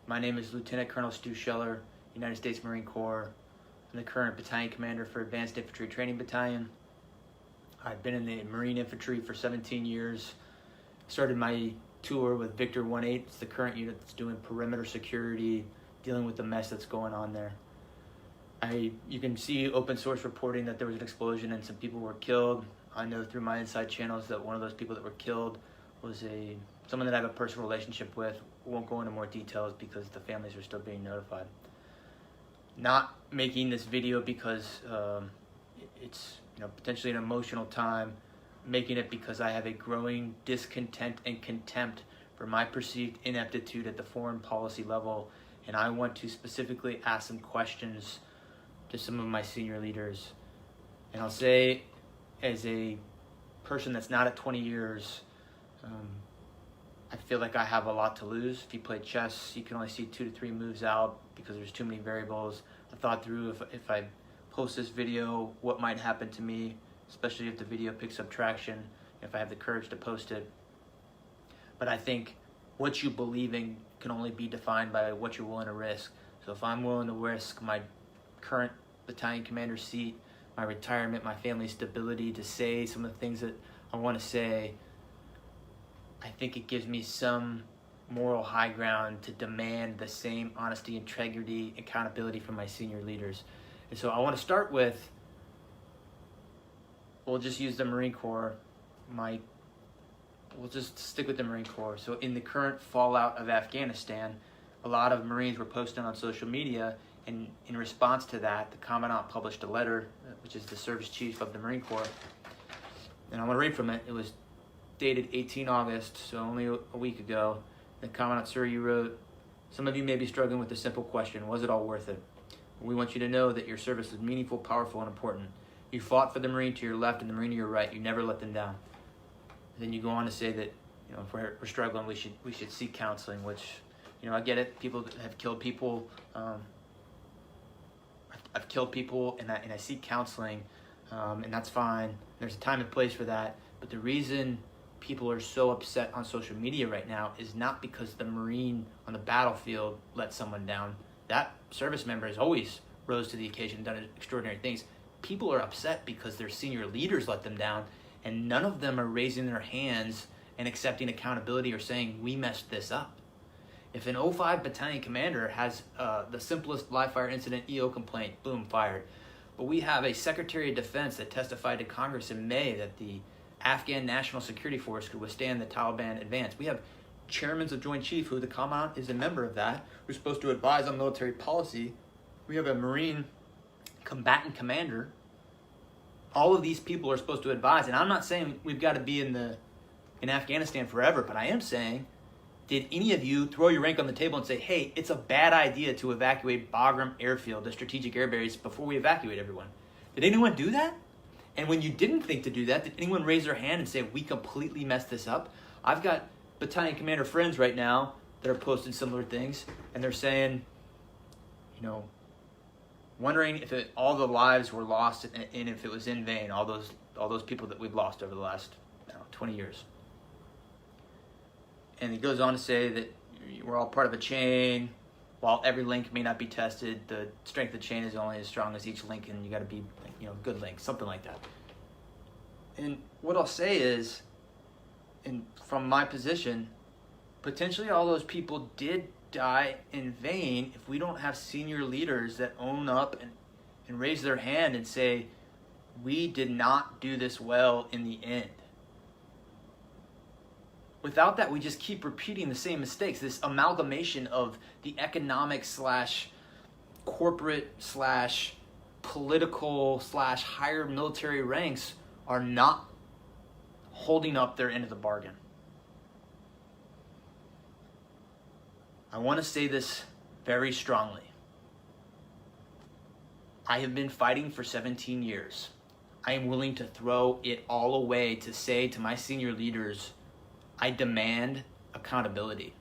My name is Lieutenant Colonel Stuart Scheller, United States Marine Corps. I'm the current battalion commander for Advanced Infantry Training Battalion. I've been in the Marine Infantry for 17 years. Started my tour with Victor 1-8. It's the current unit that's doing perimeter security, dealing with the mess that's going on there. You can see open source reporting that there was an explosion and some people were killed. I know through my inside channels that one of those people that were killed was someone that I have a personal relationship with. Won't go into more details because the families are still being notified. Not making this video because it's potentially an emotional time. Making it because I have a growing discontent and contempt for my perceived ineptitude at the foreign policy level, and I want to specifically ask some questions to some of my senior leaders. And I'll say, as a person that's not at 20 years, I feel like I have a lot to lose. If you play chess, you can only see 2 to 3 moves out because there's too many variables. I thought through if I post this video, what might happen to me, especially if the video picks up traction, if I have the courage to post it. But I think what you believe in can only be defined by what you're willing to risk. So if I'm willing to risk my current battalion commander seat, my retirement, my family's stability, to say some of the things that I want to say, I think it gives me some moral high ground to demand the same honesty, integrity, accountability from my senior leaders. And so I want to start with, we'll just use the Marine Corps. We'll just stick with the Marine Corps. So in the current fallout of Afghanistan, a lot of Marines were posting on social media, and in response to that, the Commandant published a letter, which is the service chief of the Marine Corps. And I want to read from it. It was dated 18 August, so only a week ago. The Commandant, sir, you wrote, "Some of you may be struggling with the simple question, was it all worth it? We want you to know that your service was meaningful, powerful, and important. You fought for the Marine to your left and the Marine to your right. You never let them down." Then you go on to say that, if we're struggling, we should seek counseling, which, I get it. People have killed people. I've killed people, and I seek counseling, and that's fine. There's a time and place for that. But the reason people are so upset on social media right now is not because the Marine on the battlefield let someone down. That service member has always rose to the occasion and done extraordinary things. People are upset because their senior leaders let them down, and none of them are raising their hands and accepting accountability or saying, we messed this up. If an 05 battalion commander has the simplest live fire incident EO complaint, boom, fired. But we have a Secretary of Defense that testified to Congress in May that the Afghan National Security Force could withstand the Taliban advance. We have chairmen of Joint Chief, who the Commandant is a member of that, who's supposed to advise on military policy. We have a Marine combatant commander. All of these people are supposed to advise, and I'm not saying we've got to be in Afghanistan forever, but I am saying, did any of you throw your rank on the table and say, hey, it's a bad idea to evacuate Bagram Airfield, the strategic air base, before we evacuate everyone? Did anyone do that? And when you didn't think to do that, did anyone raise their hand and say, we completely messed this up? I've got battalion commander friends right now that are posting similar things, and they're saying, wondering if all the lives were lost and if it was in vain, all those people that we've lost over the last 20 years. And he goes on to say that we're all part of a chain. While every link may not be tested, the strength of the chain is only as strong as each link, and you got to be, good links, something like that. And what I'll say is, from my position, potentially all those people did die in vain if we don't have senior leaders that own up and raise their hand and say, we did not do this well in the end. Without that, we just keep repeating the same mistakes. This amalgamation of the economic / corporate / political / higher military ranks are not holding up their end of the bargain. I want to say this very strongly. I have been fighting for 17 years. I am willing to throw it all away to say to my senior leaders, I demand accountability.